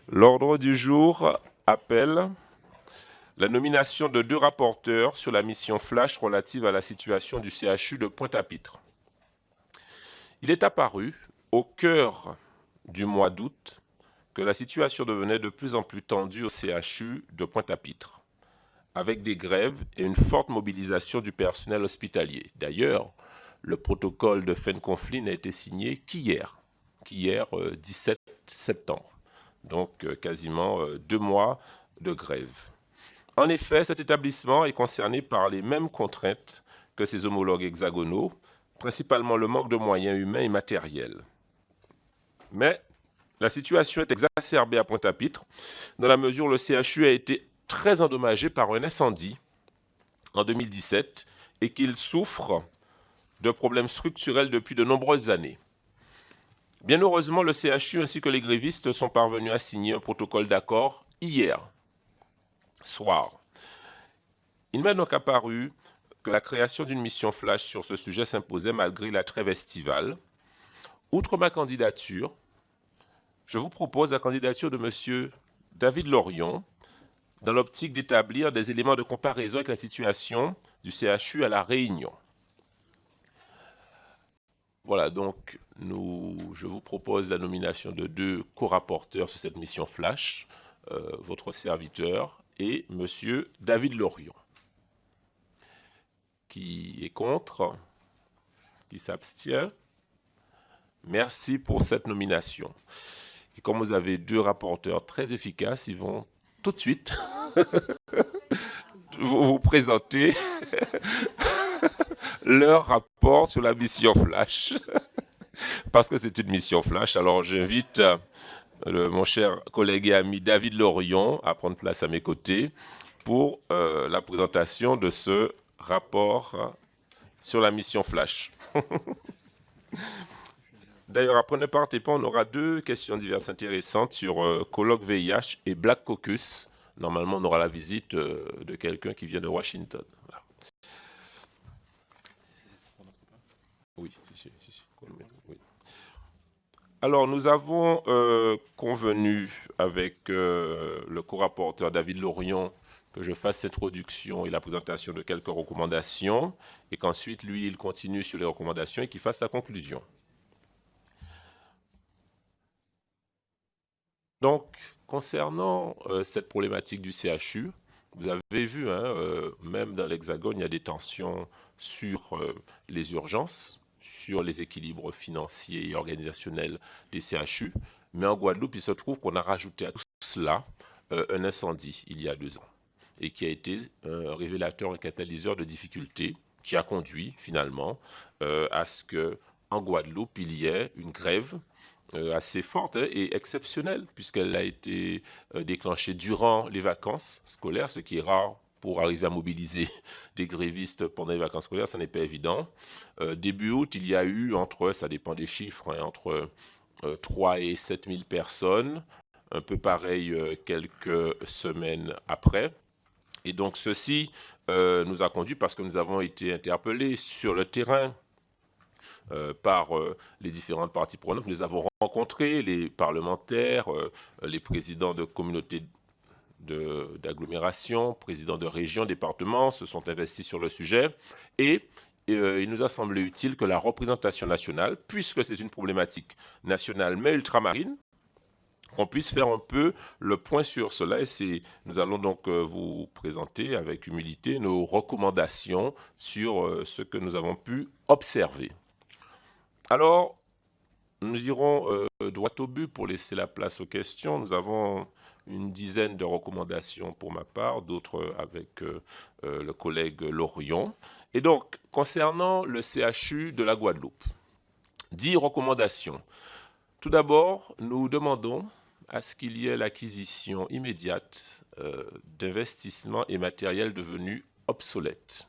L'ordre du jour appelle la nomination de 2 rapporteurs sur la mission flash relative à la situation du CHU de Pointe-à-Pitre. Il est apparu, au cœur du mois d'août, que la situation devenait de plus en plus tendue au CHU de Pointe-à-Pitre, avec des grèves et une forte mobilisation du personnel hospitalier. D'ailleurs, le protocole de fin de conflit n'a été signé qu'hier, 17 septembre. Donc quasiment 2 mois de grève. En effet, cet établissement est concerné par les mêmes contraintes que ses homologues hexagonaux, principalement le manque de moyens humains et matériels. Mais la situation est exacerbée à Pointe-à-Pitre, dans la mesure où le CHU a été très endommagé par un incendie en 2017 et qu'il souffre de problèmes structurels depuis de nombreuses années. Bien heureusement, le CHU ainsi que les grévistes sont parvenus à signer un protocole d'accord hier soir. Il m'est donc apparu que la création d'une mission flash sur ce sujet s'imposait malgré la trêve estivale. Outre ma candidature, je vous propose la candidature de M. David Lorion dans l'optique d'établir des éléments de comparaison avec la situation du CHU à La Réunion. Voilà, donc je vous propose la nomination de 2 co-rapporteurs sur cette mission flash, votre serviteur et M. David Lorion. Qui est contre? Qui s'abstient? Merci pour cette nomination. Et comme vous avez 2 rapporteurs très efficaces, ils vont tout de suite vous présenter leur rapport sur la mission flash. Parce que c'est une mission flash, alors j'invite mon cher collègue et ami David Lorion à prendre place à mes côtés pour la présentation de ce rapport sur la mission flash. D'ailleurs, après ne partez pas, on aura 2 questions diverses intéressantes sur colloque VIH et Black Caucus. Normalement, on aura la visite de quelqu'un qui vient de Washington. Voilà. Oui. Alors, nous avons convenu avec le co-rapporteur David Lorion que je fasse l'introduction et la présentation de quelques recommandations et qu'ensuite, lui, il continue sur les recommandations et qu'il fasse la conclusion. Donc, concernant cette problématique du CHU, vous avez vu, même dans l'Hexagone, il y a des tensions sur les urgences, sur les équilibres financiers et organisationnels des CHU. Mais en Guadeloupe, il se trouve qu'on a rajouté à tout cela un incendie il y a 2 ans et qui a été un révélateur, un catalyseur de difficultés qui a conduit finalement à ce qu'en Guadeloupe, il y ait une grève assez forte et exceptionnelle, puisqu'elle a été déclenchée durant les vacances scolaires, ce qui est rare pour arriver à mobiliser des grévistes pendant les vacances scolaires, ça n'est pas évident. Début août, il y a eu ça dépend des chiffres, entre 3 et 7 000 personnes, un peu pareil quelques semaines après. Et donc ceci nous a conduit, parce que nous avons été interpellés sur le terrain par les différentes parties prenantes. Nous les avons rencontrés, les parlementaires, les présidents de communautés d'agglomération, présidents de régions, départements, se sont investis sur le sujet. Et il nous a semblé utile que la représentation nationale, puisque c'est une problématique nationale mais ultramarine, qu'on puisse faire un peu le point sur cela. Et nous allons donc vous présenter avec humilité nos recommandations sur ce que nous avons pu observer. Alors, nous irons droit au but pour laisser la place aux questions. Nous avons une dizaine de recommandations pour ma part, d'autres avec le collègue Lorion. Et donc, concernant le CHU de la Guadeloupe, 10 recommandations. Tout d'abord, nous demandons à ce qu'il y ait l'acquisition immédiate d'investissements et matériels devenus obsolètes.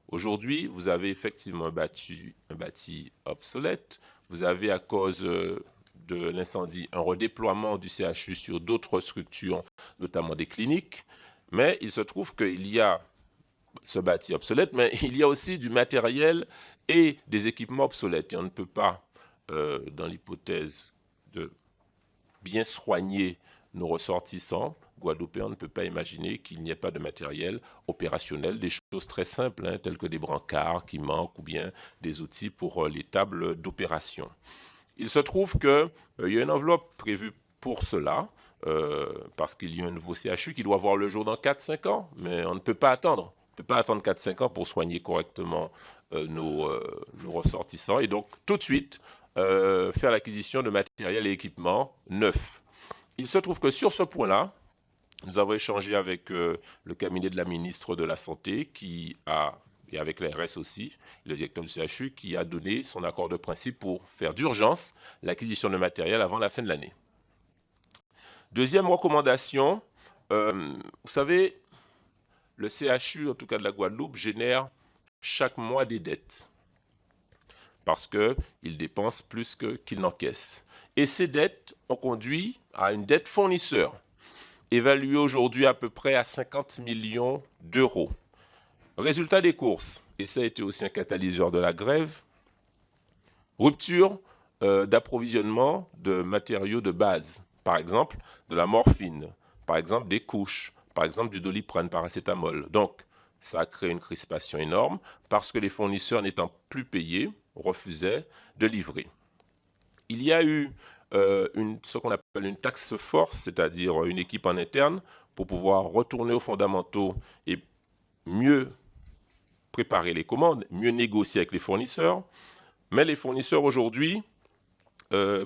Aujourd'hui, vous avez effectivement un bâti obsolète. Vous avez, à cause de l'incendie, un redéploiement du CHU sur d'autres structures, notamment des cliniques. Mais il se trouve qu'il y a ce bâti obsolète, mais il y a aussi du matériel et des équipements obsolètes. Et on ne peut pas, dans l'hypothèse de bien soigner nos ressortissants guadeloupéens, on ne peut pas imaginer qu'il n'y ait pas de matériel opérationnel, des choses très simples, hein, telles que des brancards qui manquent ou bien des outils pour les tables d'opération. Il se trouve qu'il y a une enveloppe prévue pour cela, parce qu'il y a un nouveau CHU qui doit voir le jour dans 4-5 ans, mais on ne peut pas attendre. On ne peut pas attendre 4-5 ans pour soigner correctement nos ressortissants. Et donc, tout de suite, faire l'acquisition de matériel et équipements neufs. Il se trouve que sur ce point-là, nous avons échangé avec le cabinet de la ministre de la Santé et avec l'ARS aussi, le directeur du CHU, qui a donné son accord de principe pour faire d'urgence l'acquisition de matériel avant la fin de l'année. Deuxième recommandation, vous savez, le CHU, en tout cas de la Guadeloupe, génère chaque mois des dettes parce qu'il dépense plus qu'il n'encaisse. Et ces dettes ont conduit à une dette fournisseur, évaluée aujourd'hui à peu près à 50 millions d'euros. Résultat des courses, et ça a été aussi un catalyseur de la grève, rupture d'approvisionnement de matériaux de base, par exemple de la morphine, par exemple des couches, par exemple du Doliprane, paracétamol. Donc, ça a créé une crispation énorme parce que les fournisseurs n'étant plus payés, refusaient de livrer. Il y a eu ce qu'on appelle une task force, c'est-à-dire une équipe en interne pour pouvoir retourner aux fondamentaux et mieux préparer les commandes, mieux négocier avec les fournisseurs. Mais les fournisseurs aujourd'hui,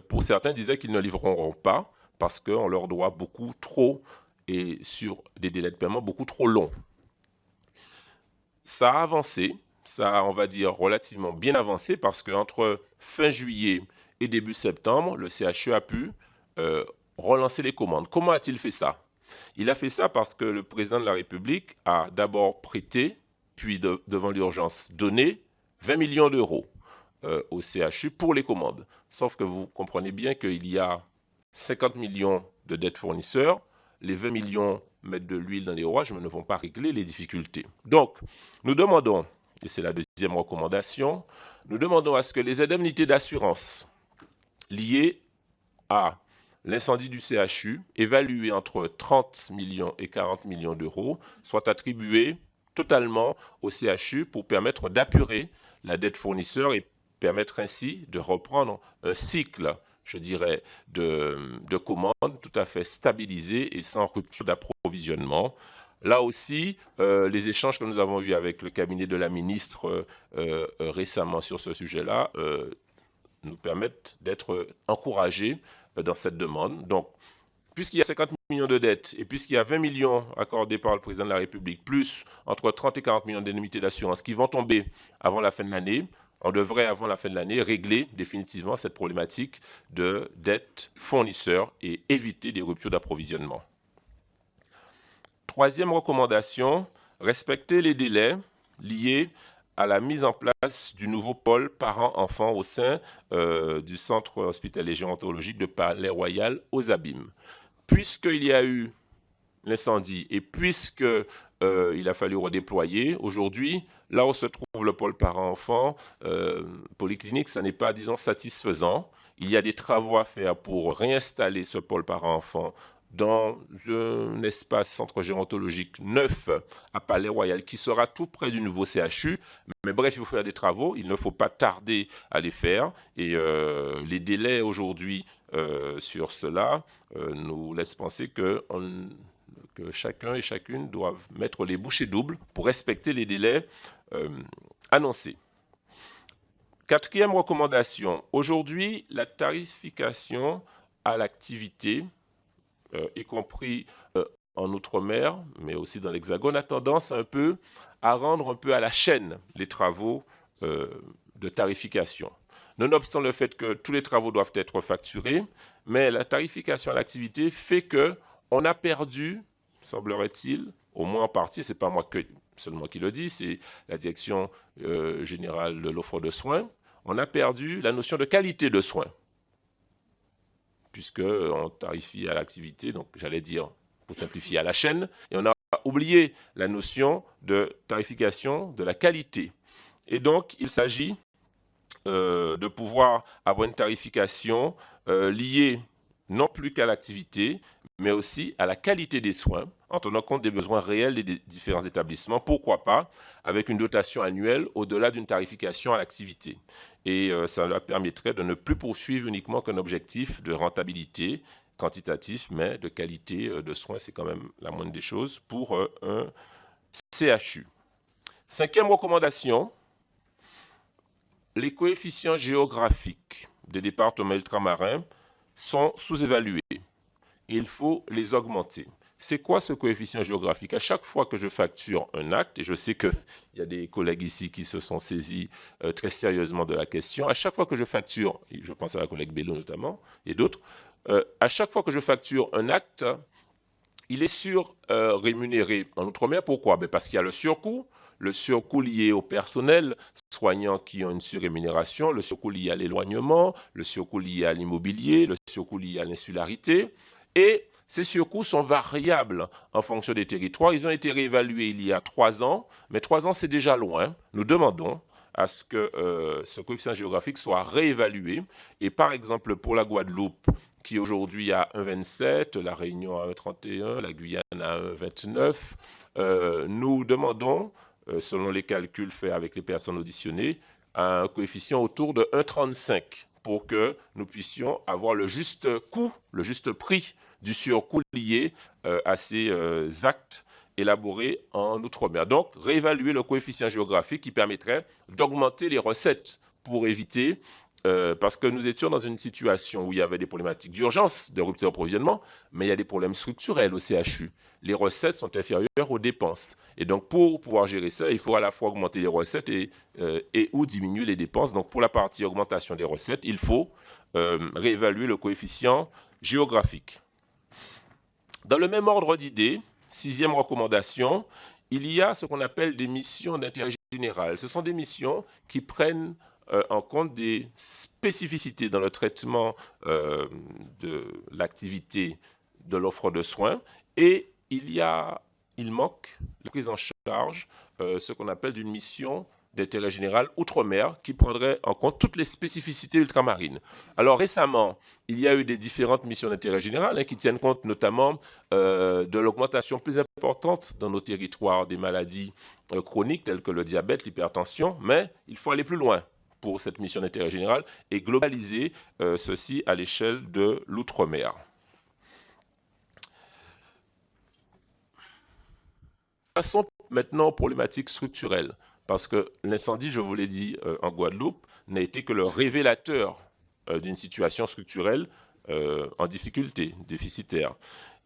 pour certains, disaient qu'ils ne livreront pas parce qu'on leur doit beaucoup trop et sur des délais de paiement beaucoup trop longs. Ça a avancé, ça a, on va dire, relativement bien avancé parce qu'entre fin juillet et début septembre, le CHU a pu relancer les commandes. Comment a-t-il fait ça? Il a fait ça parce que le président de la République a d'abord prêté, puis devant l'urgence donné 20 millions d'euros au CHU pour les commandes. Sauf que vous comprenez bien qu'il y a 50 millions de dettes fournisseurs, les 20 millions mettent de l'huile dans les rouages, mais ne vont pas régler les difficultés. Donc, nous demandons, et c'est la deuxième recommandation, nous demandons à ce que les indemnités d'assurance liées à l'incendie du CHU, évaluées entre 30 millions et 40 millions d'euros, soient attribuées totalement au CHU pour permettre d'apurer la dette fournisseur et permettre ainsi de reprendre un cycle, je dirais, de commandes tout à fait stabilisé et sans rupture d'approvisionnement. Là aussi, les échanges que nous avons eus avec le cabinet de la ministre récemment sur ce sujet-là nous permettent d'être encouragés dans cette demande. Donc, puisqu'il y a 50 millions de dettes et puisqu'il y a 20 millions accordés par le président de la République, plus entre 30 et 40 millions d'indemnités d'assurance qui vont tomber avant la fin de l'année, on devrait, avant la fin de l'année, régler définitivement cette problématique de dette fournisseur et éviter des ruptures d'approvisionnement. Troisième recommandation, respecter les délais liés à la mise en place du nouveau pôle parents-enfants au sein du centre hospitalier gérontologique de Palais-Royal aux Abîmes. Puisqu'il y a eu l'incendie et puisque il a fallu redéployer, aujourd'hui, là où se trouve le pôle parents-enfants, polyclinique, ça n'est pas, disons, satisfaisant. Il y a des travaux à faire pour réinstaller ce pôle parents-enfants dans un espace centre gérontologique neuf à Palais-Royal qui sera tout près du nouveau CHU. Mais bref, il faut faire des travaux, il ne faut pas tarder à les faire. Et les délais aujourd'hui sur cela nous laissent penser que chacun et chacune doivent mettre les bouchées doubles pour respecter les délais annoncés. Quatrième recommandation, aujourd'hui, la tarification à l'activité, y compris en Outre-mer, mais aussi dans l'Hexagone, a tendance un peu à rendre un peu à la chaîne les travaux de tarification. Nonobstant le fait que tous les travaux doivent être facturés, mais la tarification à l'activité fait qu'on a perdu, semblerait-il, au moins en partie, ce n'est pas moi seulement qui le dis, c'est la direction générale de l'offre de soins, on a perdu la notion de qualité de soins, puisqu'on tarifie à l'activité, donc j'allais dire, pour simplifier, à la chaîne, et on a oublié la notion de tarification de la qualité. Et donc, il s'agit de pouvoir avoir une tarification liée non plus qu'à l'activité, mais aussi à la qualité des soins, en tenant compte des besoins réels des différents établissements, pourquoi pas, avec une dotation annuelle au-delà d'une tarification à l'activité. Et ça leur permettrait de ne plus poursuivre uniquement qu'un objectif de rentabilité quantitatif, mais de qualité de soins, c'est quand même la moindre des choses pour un CHU. Cinquième recommandation, les coefficients géographiques des départements ultramarins sont sous-évalués. Il faut les augmenter. C'est quoi ce coefficient géographique? À chaque fois que je facture un acte, et je sais qu'il y a des collègues ici qui se sont saisis très sérieusement de la question, à chaque fois que je facture, et je pense à la collègue Bello notamment, et d'autres, à chaque fois que je facture un acte, il est rémunéré en Outre-mer. Pourquoi? Parce qu'il y a le surcoût lié au personnel soignant qui ont une surrémunération, le surcoût lié à l'éloignement, le surcoût lié à l'immobilier, le surcoût lié à l'insularité. Et ces surcoûts sont variables en fonction des territoires. Ils ont été réévalués il y a 3 ans, mais 3 ans, c'est déjà loin. Nous demandons à ce que ce coefficient géographique soit réévalué. Et par exemple, pour la Guadeloupe, qui aujourd'hui a 1,27, la Réunion a 1,31, la Guyane a 1,29, nous demandons, selon les calculs faits avec les personnes auditionnées, un coefficient autour de 1,35 pour que nous puissions avoir le juste coût, le juste prix du surcoût lié à ces actes élaborés en Outre-mer. Donc, réévaluer le coefficient géographique qui permettrait d'augmenter les recettes pour éviter, parce que nous étions dans une situation où il y avait des problématiques d'urgence, de rupture d'approvisionnement, mais il y a des problèmes structurels au CHU. Les recettes sont inférieures aux dépenses. Et donc, pour pouvoir gérer ça, il faut à la fois augmenter les recettes et ou diminuer les dépenses. Donc, pour la partie augmentation des recettes, il faut réévaluer le coefficient géographique. Dans le même ordre d'idées, 6e recommandation, il y a ce qu'on appelle des missions d'intérêt général. Ce sont des missions qui prennent en compte des spécificités dans le traitement de l'activité de l'offre de soins, et il manque la prise en charge, ce qu'on appelle d'une mission d'intérêt général outre-mer qui prendrait en compte toutes les spécificités ultramarines. Alors récemment, il y a eu des différentes missions d'intérêt général qui tiennent compte notamment de l'augmentation plus importante dans nos territoires des maladies chroniques telles que le diabète, l'hypertension, mais il faut aller plus loin pour cette mission d'intérêt général et globaliser ceci à l'échelle de l'outre-mer. Passons maintenant aux problématiques structurelles, parce que l'incendie, je vous l'ai dit, en Guadeloupe, n'a été que le révélateur d'une situation structurelle en difficulté, déficitaire.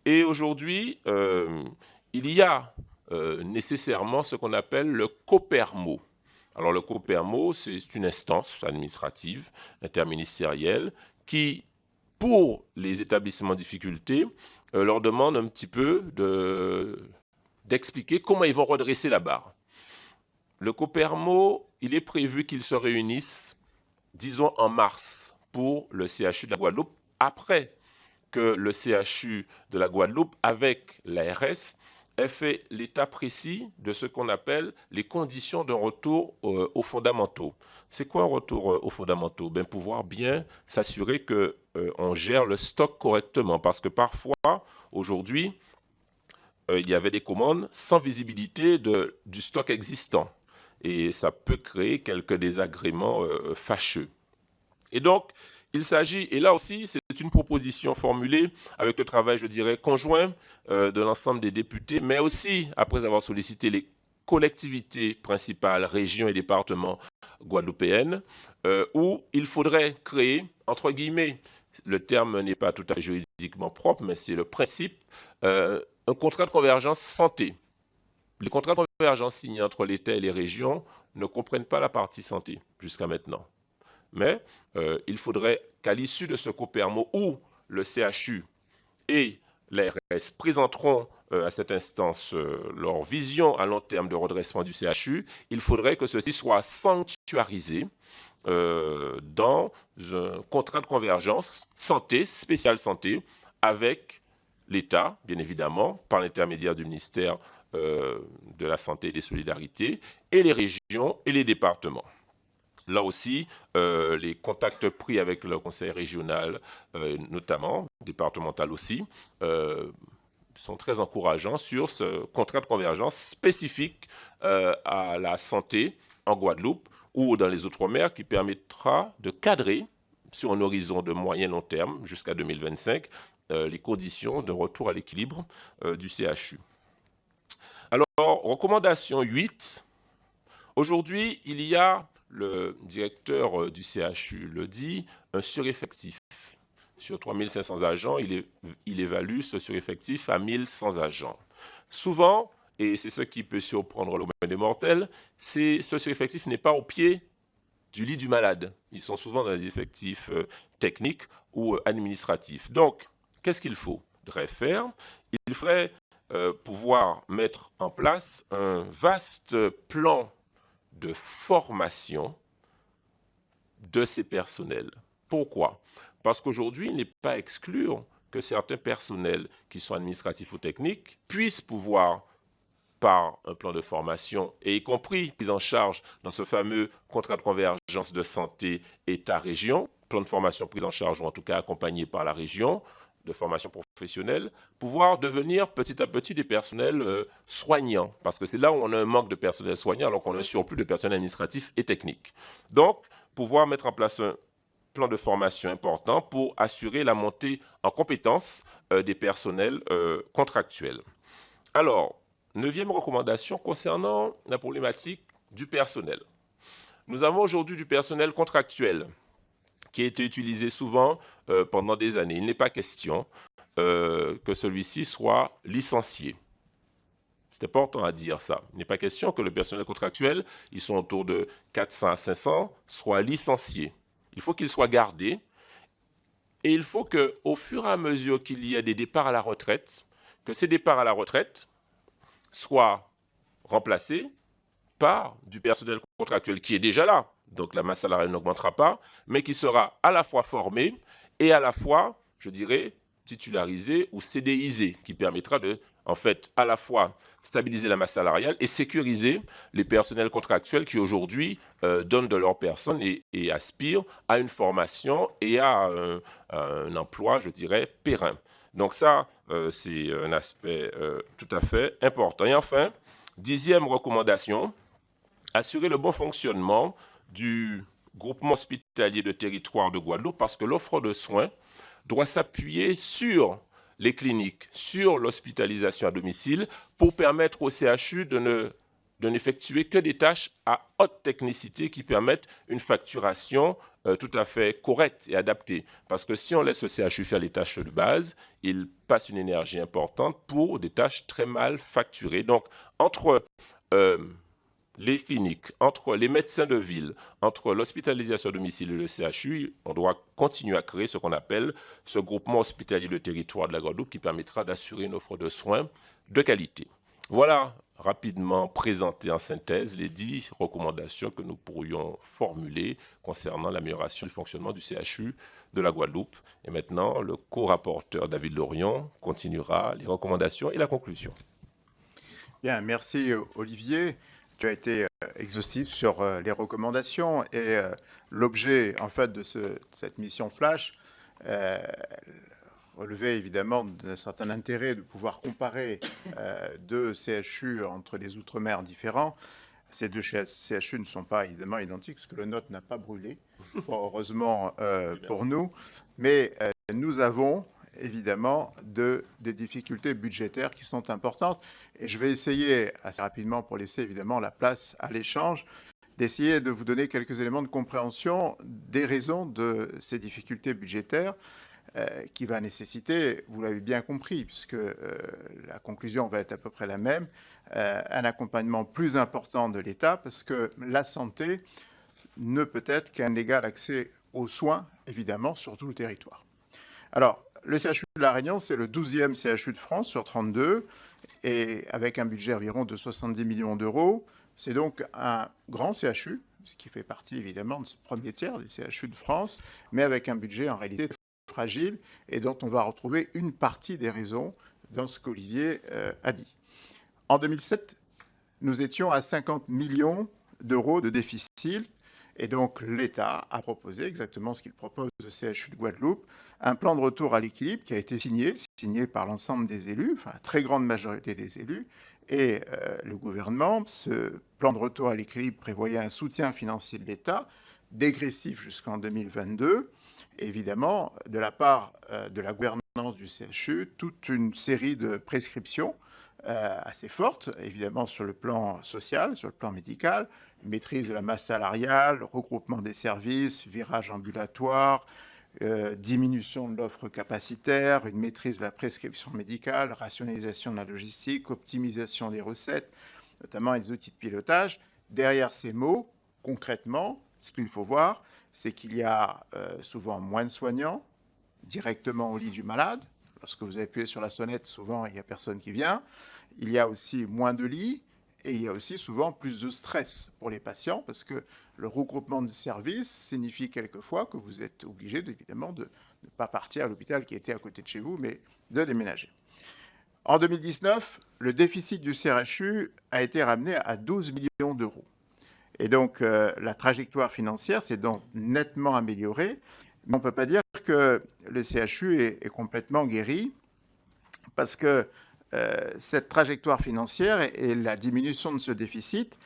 Et aujourd'hui, il y a nécessairement ce qu'on appelle le COPERMO. Alors le COPERMO, c'est une instance administrative, interministérielle, qui, pour les établissements en difficulté, leur demande un petit peu d'expliquer comment ils vont redresser la barre. Le COPERMO, il est prévu qu'il se réunisse, disons, en mars pour le CHU de la Guadeloupe, après que le CHU de la Guadeloupe, avec l'ARS, ait fait l'état précis de ce qu'on appelle les conditions d'un retour aux fondamentaux. C'est quoi un retour aux fondamentaux? Pouvoir bien s'assurer qu'on gère le stock correctement, parce que parfois, aujourd'hui, il y avait des commandes sans visibilité du stock existant. Et ça peut créer quelques désagréments fâcheux. Et donc, il s'agit, et là aussi, c'est une proposition formulée avec le travail, je dirais, conjoint de l'ensemble des députés, mais aussi, après avoir sollicité les collectivités principales, régions et départements guadeloupéennes, où il faudrait créer, entre guillemets, le terme n'est pas tout à fait juridiquement propre, mais c'est le principe, un contrat de convergence santé. Les contrats de convergence signés entre l'État et les régions ne comprennent pas la partie santé jusqu'à maintenant. Mais il faudrait qu'à l'issue de ce COPERMO où le CHU et l'ARS présenteront à cette instance leur vision à long terme de redressement du CHU, il faudrait que ceci soit sanctuarisé dans un contrat de convergence santé, spécial santé, avec l'État, bien évidemment, par l'intermédiaire du ministère de la Santé et des Solidarités, et les régions et les départements. Là aussi, les contacts pris avec le conseil régional, notamment, départemental aussi, sont très encourageants sur ce contrat de convergence spécifique à la santé en Guadeloupe ou dans les Outre-mer qui permettra de cadrer sur un horizon de moyen long terme jusqu'à 2025 les conditions de retour à l'équilibre du CHU. Alors, recommandation 8. Aujourd'hui, il y a, le directeur du CHU le dit, un sureffectif. Sur 3500 agents, il évalue ce sureffectif à 1100 agents. Souvent, et c'est ce qui peut surprendre le commun des mortels, ce sureffectif n'est pas au pied du lit du malade. Ils sont souvent dans des effectifs techniques ou administratifs. Donc, qu'est-ce qu'il faudrait faire? Il faudrait pouvoir mettre en place un vaste plan de formation de ces personnels. Pourquoi? Parce qu'aujourd'hui, il n'est pas à exclure que certains personnels qui sont administratifs ou techniques puissent pouvoir, par un plan de formation, et y compris prise en charge dans ce fameux contrat de convergence de santé État-région, plan de formation prise en charge ou en tout cas accompagné par la région, de formation professionnelle, pouvoir devenir petit à petit des personnels soignants. Parce que c'est là où on a un manque de personnel soignant alors qu'on a un surplus de personnel administratif et technique. Donc, pouvoir mettre en place un plan de formation important pour assurer la montée en compétences des personnels contractuels. Alors, 9e recommandation concernant la problématique du personnel. Nous avons aujourd'hui du personnel contractuel qui a été utilisé souvent pendant des années. Il n'est pas question que celui-ci soit licencié. C'est important à dire ça. Il n'est pas question que le personnel contractuel, ils sont autour de 400 à 500, soit licencié. Il faut qu'il soit gardé et il faut qu'au fur et à mesure qu'il y ait des départs à la retraite, que ces départs à la retraite soient remplacés par du personnel contractuel qui est déjà là. Donc la masse salariale n'augmentera pas, mais qui sera à la fois formé et à la fois, je dirais, titularisé ou CDIsé, qui permettra de, en fait, à la fois stabiliser la masse salariale et sécuriser les personnels contractuels qui aujourd'hui donnent de leur personne et aspirent à une formation et à un emploi, je dirais, périn. Donc ça, c'est un aspect tout à fait important. Et enfin, 10e recommandation, assurer le bon fonctionnement du groupement hospitalier de territoire de Guadeloupe parce que l'offre de soins doit s'appuyer sur les cliniques, sur l'hospitalisation à domicile pour permettre au CHU de n'effectuer que des tâches à haute technicité qui permettent une facturation tout à fait correcte et adaptée. Parce que si on laisse le CHU faire les tâches de base, il passe une énergie importante pour des tâches très mal facturées. Donc, entre les cliniques, entre les médecins de ville, entre l'hospitalisation à domicile et le CHU, on doit continuer à créer ce qu'on appelle ce groupement hospitalier de territoire de la Guadeloupe qui permettra d'assurer une offre de soins de qualité. Voilà rapidement présenté en synthèse les 10 recommandations que nous pourrions formuler concernant l'amélioration du fonctionnement du CHU de la Guadeloupe. Et maintenant, le co-rapporteur David Lorion continuera les recommandations et la conclusion. Bien, merci Olivier. Tu as été exhaustif sur les recommandations et l'objet en fait de cette mission flash relevait évidemment d'un certain intérêt de pouvoir comparer deux CHU entre les Outre-mer différents. Ces deux CHU ne sont pas évidemment identiques parce que le nôtre n'a pas brûlé, heureusement pour nous, mais nous avons évidemment des difficultés budgétaires qui sont importantes. Et je vais essayer assez rapidement, pour laisser évidemment la place à l'échange, d'essayer de vous donner quelques éléments de compréhension des raisons de ces difficultés budgétaires qui va nécessiter, vous l'avez bien compris, puisque la conclusion va être à peu près la même, un accompagnement plus important de l'État, parce que la santé ne peut être qu'un égal accès aux soins, évidemment, sur tout le territoire. Alors, le CHU de La Réunion, c'est le 12e CHU de France sur 32, et avec un budget environ de 70 millions d'euros. C'est donc un grand CHU, ce qui fait partie évidemment de ce premier tiers des CHU de France, mais avec un budget en réalité fragile et dont on va retrouver une partie des raisons dans ce qu'Olivier a dit. En 2007, nous étions à 50 millions d'euros de déficit Et donc, l'État a proposé exactement ce qu'il propose au CHU de Guadeloupe, un plan de retour à l'équilibre qui a été signé par l'ensemble des élus, enfin la très grande majorité des élus, et le gouvernement. Ce plan de retour à l'équilibre prévoyait un soutien financier de l'État, dégressif jusqu'en 2022, et évidemment, de la part de la gouvernance du CHU, toute une série de prescriptions assez fortes, évidemment sur le plan social, sur le plan médical, maîtrise de la masse salariale, regroupement des services, virage ambulatoire, diminution de l'offre capacitaire, une maîtrise de la prescription médicale, rationalisation de la logistique, optimisation des recettes, notamment les outils de pilotage. Derrière ces mots, concrètement, ce qu'il faut voir, c'est qu'il y a souvent moins de soignants directement au lit du malade. Lorsque vous appuyez sur la sonnette, souvent, il n'y a personne qui vient. Il y a aussi moins de lits et il y a aussi souvent plus de stress pour les patients parce que le regroupement de services signifie quelquefois que vous êtes obligé, évidemment, de ne pas partir à l'hôpital qui était à côté de chez vous, mais de déménager. En 2019, le déficit du CRHU a été ramené à 12 millions d'euros. Et donc, la trajectoire financière s'est donc nettement améliorée. Mais on ne peut pas dire que le CHU est complètement guéri parce que cette trajectoire financière et la diminution de ce déficit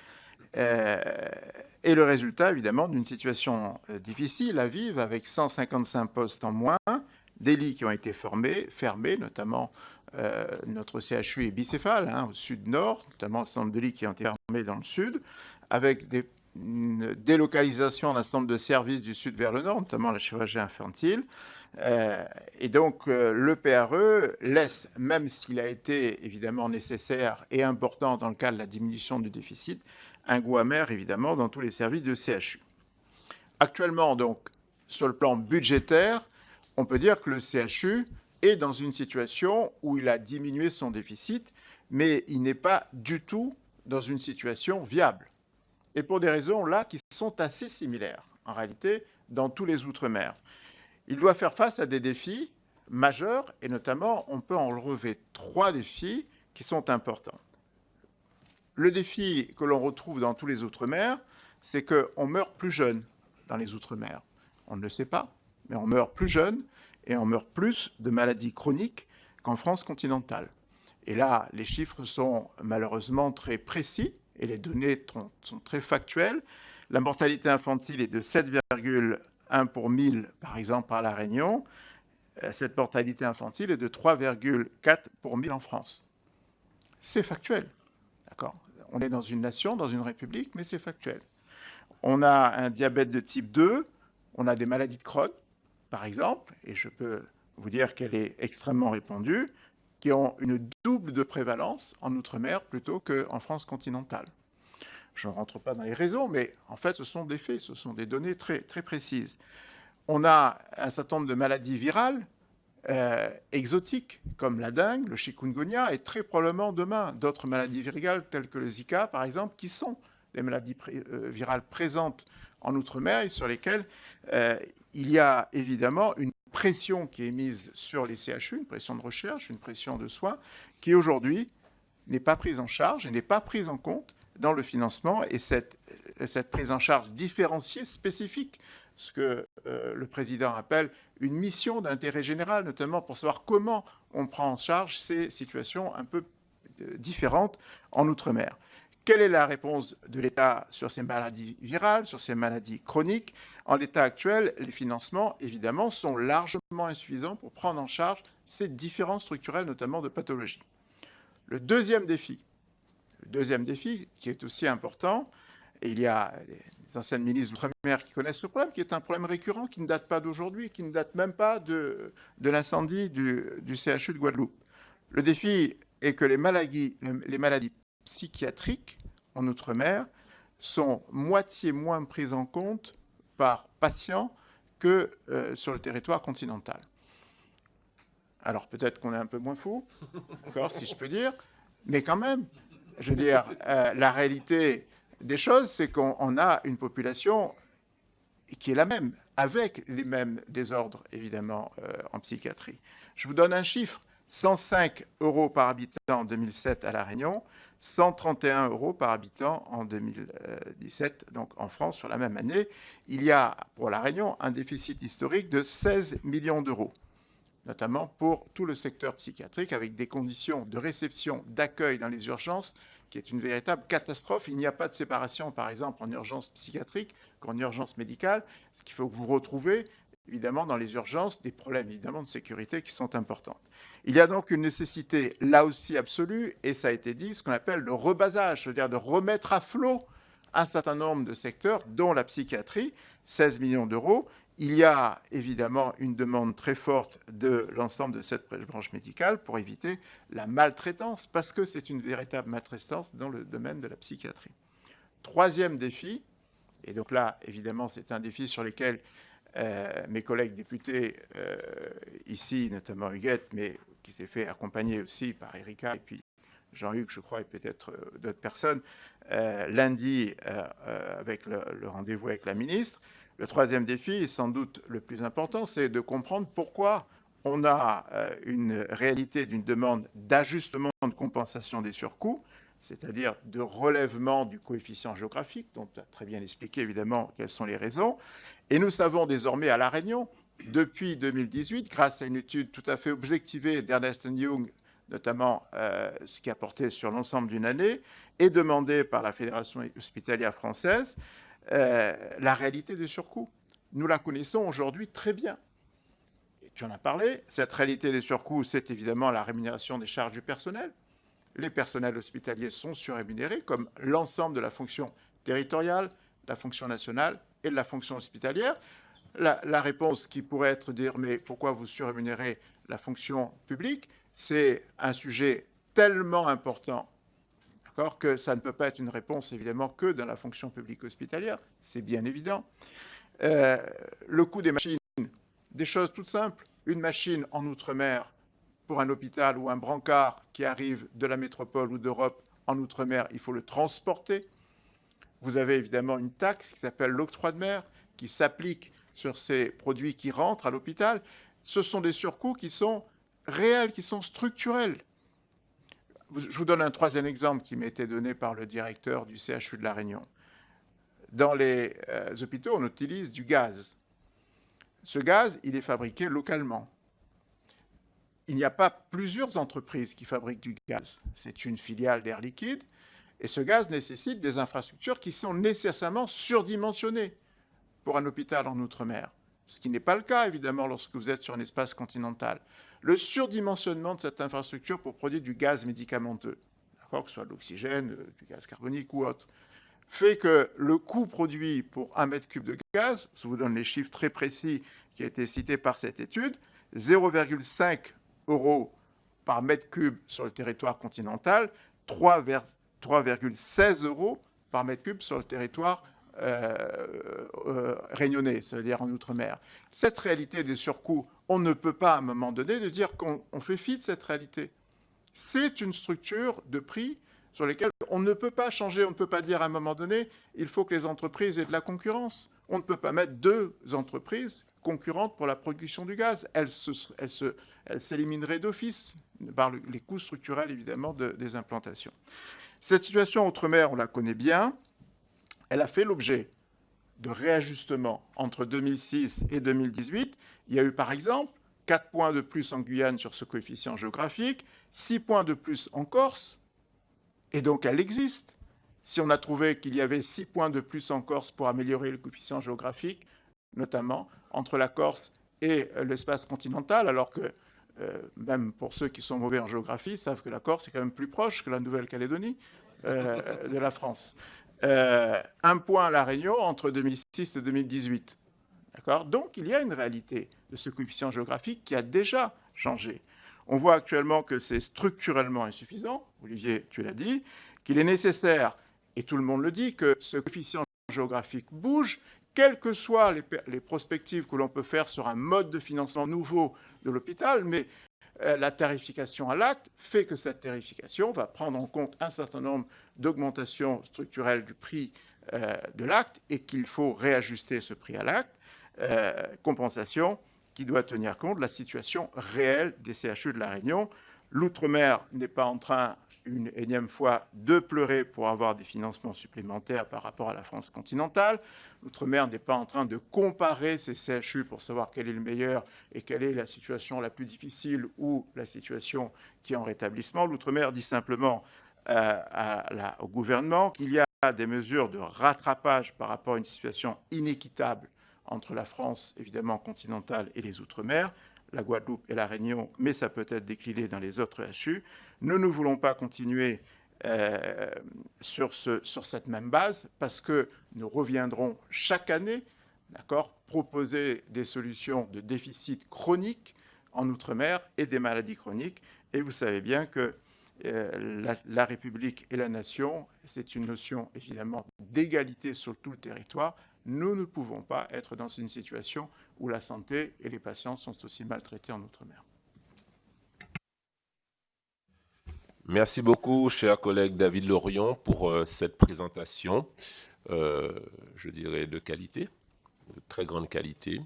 est le résultat, évidemment, d'une situation difficile à vivre avec 155 postes en moins, des lits qui ont été fermés, notamment notre CHU est bicéphale, au sud-nord, notamment un certain nombre de lits qui ont été fermés dans le sud, avec une délocalisation d'un certain nombre de services du sud vers le nord, notamment la chirurgie infantile. Et donc, le PRE laisse, même s'il a été évidemment nécessaire et important dans le cadre de la diminution du déficit, un goût amer, évidemment, dans tous les services de CHU. Actuellement, donc, sur le plan budgétaire, on peut dire que le CHU est dans une situation où il a diminué son déficit, mais il n'est pas du tout dans une situation viable. Et pour des raisons, là, qui sont assez similaires, en réalité, dans tous les Outre-mer. Il doit faire face à des défis majeurs, et notamment, on peut en relever 3 défis qui sont importants. Le défi que l'on retrouve dans tous les Outre-mer, c'est qu'on meurt plus jeune dans les Outre-mer. On ne le sait pas, mais on meurt plus jeune et on meurt plus de maladies chroniques qu'en France continentale. Et là, les chiffres sont malheureusement très précis et les données sont très factuelles. La mortalité infantile est de 7,1 pour 1000, par exemple, à La Réunion. Cette mortalité infantile est de 3,4 pour 1000 en France. C'est factuel. D'accord ? On est dans une nation, dans une république, mais c'est factuel. On a un diabète de type 2, on a des maladies de Crohn, par exemple, et je peux vous dire qu'elle est extrêmement répandue, qui ont une double de prévalence en Outre-mer plutôt qu'en France continentale. Je ne rentre pas dans les raisons, mais en fait, ce sont des faits, ce sont des données très, très précises. On a un certain nombre de maladies virales exotiques, comme la dengue, le chikungunya, et très probablement demain d'autres maladies virales telles que le Zika, par exemple, qui sont des maladies virales présentes en Outre-mer et sur lesquelles il y a évidemment une pression qui est mise sur les CHU, une pression de recherche, une pression de soins, qui aujourd'hui n'est pas prise en charge et n'est pas prise en compte dans le financement. Et cette prise en charge différenciée, spécifique, ce que le président appelle une mission d'intérêt général, notamment pour savoir comment on prend en charge ces situations un peu différentes en Outre-mer. Quelle est la réponse de l'État sur ces maladies virales, sur ces maladies chroniques ? En l'état actuel, les financements, évidemment, sont largement insuffisants pour prendre en charge ces différences structurelles, notamment de pathologie. Le deuxième défi, qui est aussi important, et il y a les anciennes ministres d'Outre-mer qui connaissent ce problème, qui est un problème récurrent, qui ne date pas d'aujourd'hui, qui ne date même pas de l'incendie du CHU de Guadeloupe. Le défi est que les maladies psychiatriques en Outre-mer sont moitié moins prises en compte par patients que sur le territoire continental. Alors peut-être qu'on est un peu moins fou, d'accord, si je peux dire, mais quand même, je veux dire, la réalité des choses, c'est qu'on a une population qui est la même, avec les mêmes désordres, évidemment, en psychiatrie. Je vous donne un chiffre, 105 € par habitant en 2007 à La Réunion, 131 € par habitant en 2017, donc en France, sur la même année. Il y a, pour La Réunion, un déficit historique de 16 millions d'euros, notamment pour tout le secteur psychiatrique, avec des conditions de réception, d'accueil dans les urgences, qui est une véritable catastrophe. Il n'y a pas de séparation, par exemple, en urgence psychiatrique qu'en urgence médicale, ce qu'il faut que vous retrouvez, évidemment, dans les urgences, des problèmes, évidemment, de sécurité qui sont importants. Il y a donc une nécessité, là aussi, absolue, et ça a été dit, ce qu'on appelle le rebasage, c'est-à-dire de remettre à flot un certain nombre de secteurs, dont la psychiatrie, 16 millions d'euros. Il y a évidemment une demande très forte de l'ensemble de cette branche médicale pour éviter la maltraitance, parce que c'est une véritable maltraitance dans le domaine de la psychiatrie. Troisième défi, et donc là, évidemment, c'est un défi sur lequel mes collègues députés, ici, notamment Huguette, mais qui s'est fait accompagner aussi par Erika et puis Jean-Hugues, je crois, et peut-être d'autres personnes, lundi, avec le rendez-vous avec la ministre. Le troisième défi, et sans doute le plus important, c'est de comprendre pourquoi on a une réalité d'une demande d'ajustement de compensation des surcoûts, c'est-à-dire de relèvement du coefficient géographique, dont tu as très bien expliqué évidemment quelles sont les raisons. Et nous savons désormais à La Réunion, depuis 2018, grâce à une étude tout à fait objectivée d'Ernst & Young, notamment ce qui a porté sur l'ensemble d'une année, et demandé par la Fédération hospitalière française, la réalité des surcoûts. Nous la connaissons aujourd'hui très bien. Et tu en as parlé, cette réalité des surcoûts, c'est évidemment la rémunération des charges du personnel. Les personnels hospitaliers sont surrémunérés, comme l'ensemble de la fonction territoriale, la fonction nationale et de la fonction hospitalière. La réponse qui pourrait être de dire « mais pourquoi vous surrémunérez la fonction publique ?» C'est un sujet tellement important que ça ne peut pas être une réponse évidemment que dans la fonction publique hospitalière, c'est bien évident. Le coût des machines, des choses toutes simples. Une machine en Outre-mer pour un hôpital ou un brancard qui arrive de la métropole ou d'Europe en Outre-mer, il faut le transporter. Vous avez évidemment une taxe qui s'appelle l'octroi de mer, qui s'applique sur ces produits qui rentrent à l'hôpital. Ce sont des surcoûts qui sont réels, qui sont structurels. Je vous donne un troisième exemple qui m'a été donné par le directeur du CHU de La Réunion. Dans les hôpitaux, on utilise du gaz. Ce gaz, il est fabriqué localement. Il n'y a pas plusieurs entreprises qui fabriquent du gaz. C'est une filiale d'Air Liquide. Et ce gaz nécessite des infrastructures qui sont nécessairement surdimensionnées pour un hôpital en Outre-mer. Ce qui n'est pas le cas, évidemment, lorsque vous êtes sur un espace continental. Le surdimensionnement de cette infrastructure pour produire du gaz médicamenteux, que ce soit de l'oxygène, du gaz carbonique ou autre, fait que le coût produit pour 1 mètre cube de gaz, je vous donne les chiffres très précis qui ont été cités par cette étude, 0,5 € par mètre cube sur le territoire continental, 3,16 € par mètre cube sur le territoire réunionnais, c'est-à-dire en Outre-mer. Cette réalité des surcoûts, on ne peut pas à un moment donné de dire qu'on fait fi de cette réalité. C'est une structure de prix sur lesquels on ne peut pas changer, on ne peut pas dire à un moment donné, il faut que les entreprises aient de la concurrence. On ne peut pas mettre deux entreprises concurrentes pour la production du gaz. Elles s'élimineraient d'office par les coûts structurels, évidemment, des implantations. Cette situation outre-mer, on la connaît bien. Elle a fait l'objet de réajustements entre 2006 et 2018. Il y a eu, par exemple, 4 points de plus en Guyane sur ce coefficient géographique, 6 points de plus en Corse, et donc elle existe. Si on a trouvé qu'il y avait 6 points de plus en Corse pour améliorer le coefficient géographique, notamment entre la Corse et l'espace continental, alors que même pour ceux qui sont mauvais en géographie, savent que la Corse est quand même plus proche que la Nouvelle-Calédonie de la France. 1 point à La Réunion entre 2006 et 2018. D'accord ? Donc, il y a une réalité de ce coefficient géographique qui a déjà changé. On voit actuellement que c'est structurellement insuffisant, Olivier, tu l'as dit, qu'il est nécessaire, et tout le monde le dit, que ce coefficient géographique bouge, quelles que soient les prospectives que l'on peut faire sur un mode de financement nouveau de l'hôpital, mais la tarification à l'acte fait que cette tarification va prendre en compte un certain nombre d'augmentations structurelles du prix de l'acte et qu'il faut réajuster ce prix à l'acte, compensation qui doit tenir compte de la situation réelle des CHU de La Réunion. L'outre-mer n'est pas en train une énième fois de pleurer pour avoir des financements supplémentaires par rapport à la France continentale. L'Outre-mer n'est pas en train de comparer ces CHU pour savoir quel est le meilleur et quelle est la situation la plus difficile ou la situation qui est en rétablissement. L'Outre-mer dit simplement au gouvernement qu'il y a des mesures de rattrapage par rapport à une situation inéquitable entre la France, évidemment, continentale et les Outre-mer, la Guadeloupe et la Réunion, mais ça peut être décliné dans les autres HU. Nous ne voulons pas continuer sur cette même base parce que nous reviendrons chaque année, proposer des solutions de déficit chronique en Outre-mer et des maladies chroniques. Et vous savez bien que la République et la nation, c'est une notion évidemment d'égalité sur tout le territoire. Nous ne pouvons pas être dans une situation où la santé et les patients sont aussi maltraités en Outre-mer. Merci beaucoup, cher collègue David Lorion, pour cette présentation, je dirais, de qualité, de très grande qualité.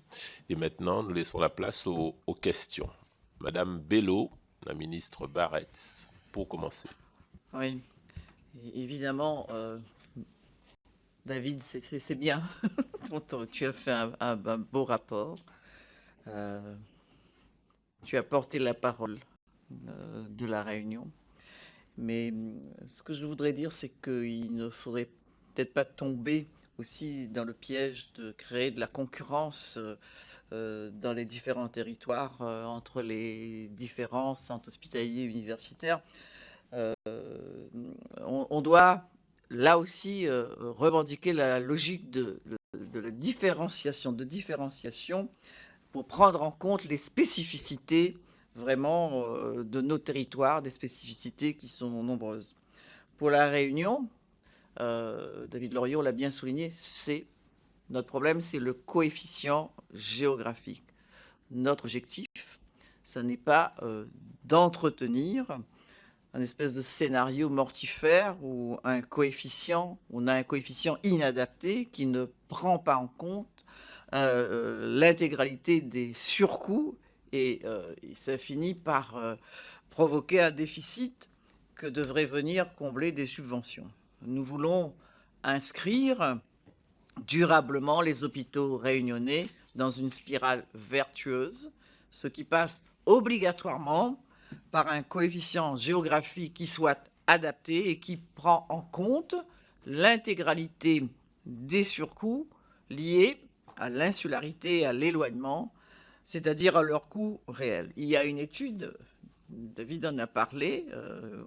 Et maintenant, nous laissons la place aux questions. Madame Bello, la ministre Barretz, pour commencer. Oui, évidemment, David, c'est bien. Tu as fait un beau rapport. Tu as porté la parole de la Réunion. Mais ce que je voudrais dire, c'est qu'il ne faudrait peut-être pas tomber aussi dans le piège de créer de la concurrence dans les différents territoires entre les différents centres hospitaliers et universitaires. On doit là aussi revendiquer la logique de la différenciation pour prendre en compte les spécificités vraiment de nos territoires, des spécificités qui sont nombreuses. Pour la Réunion, David Lorion l'a bien souligné, notre problème, c'est le coefficient géographique. Notre objectif, ce n'est pas d'entretenir un espèce de scénario mortifère où on a un coefficient inadapté qui ne prend pas en compte l'intégralité des surcoûts et ça finit par provoquer un déficit que devraient venir combler des subventions. Nous voulons inscrire durablement les hôpitaux réunionnais dans une spirale vertueuse, ce qui passe obligatoirement par un coefficient géographique qui soit adapté et qui prend en compte l'intégralité des surcoûts liés à l'insularité et à l'éloignement, c'est-à-dire à leur coût réel. Il y a une étude, David en a parlé,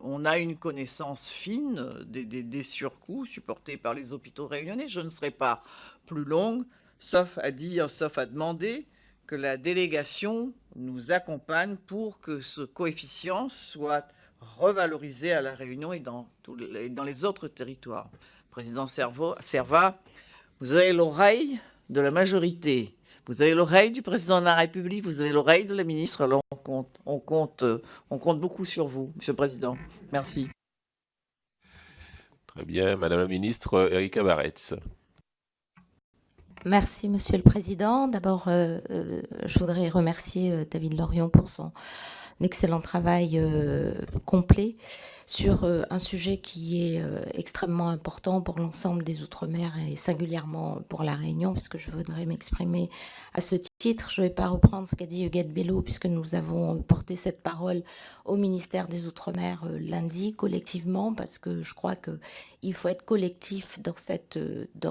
on a une connaissance fine des surcoûts supportés par les hôpitaux réunionnais. Je ne serai pas plus longue, sauf à demander que la délégation nous accompagne pour que ce coefficient soit revalorisé à La Réunion et dans les autres territoires. Président Servat, vous avez l'oreille de la majorité. Vous avez l'oreille du président de la République, vous avez l'oreille de la ministre, alors on compte beaucoup sur vous, Monsieur le Président. Merci. Très bien, Madame la ministre Erika Barretz. Merci, Monsieur le Président. D'abord, je voudrais remercier David Lorion pour son excellent travail complet sur un sujet qui est extrêmement important pour l'ensemble des Outre-mer et singulièrement pour La Réunion, puisque je voudrais m'exprimer à ce titre. Je ne vais pas reprendre ce qu'a dit Huguette Bello, puisque nous avons porté cette parole au ministère des Outre-mer lundi, collectivement, parce que je crois qu'il faut être collectif dans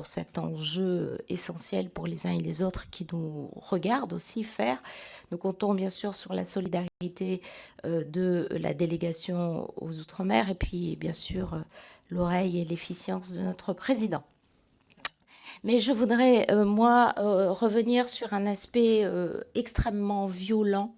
cet enjeu essentiel pour les uns et les autres qui nous regardent aussi faire. Nous comptons bien sûr sur la solidarité de la délégation aux Outre-mer et puis bien sûr l'oreille et l'efficience de notre président. Mais je voudrais, revenir sur un aspect extrêmement violent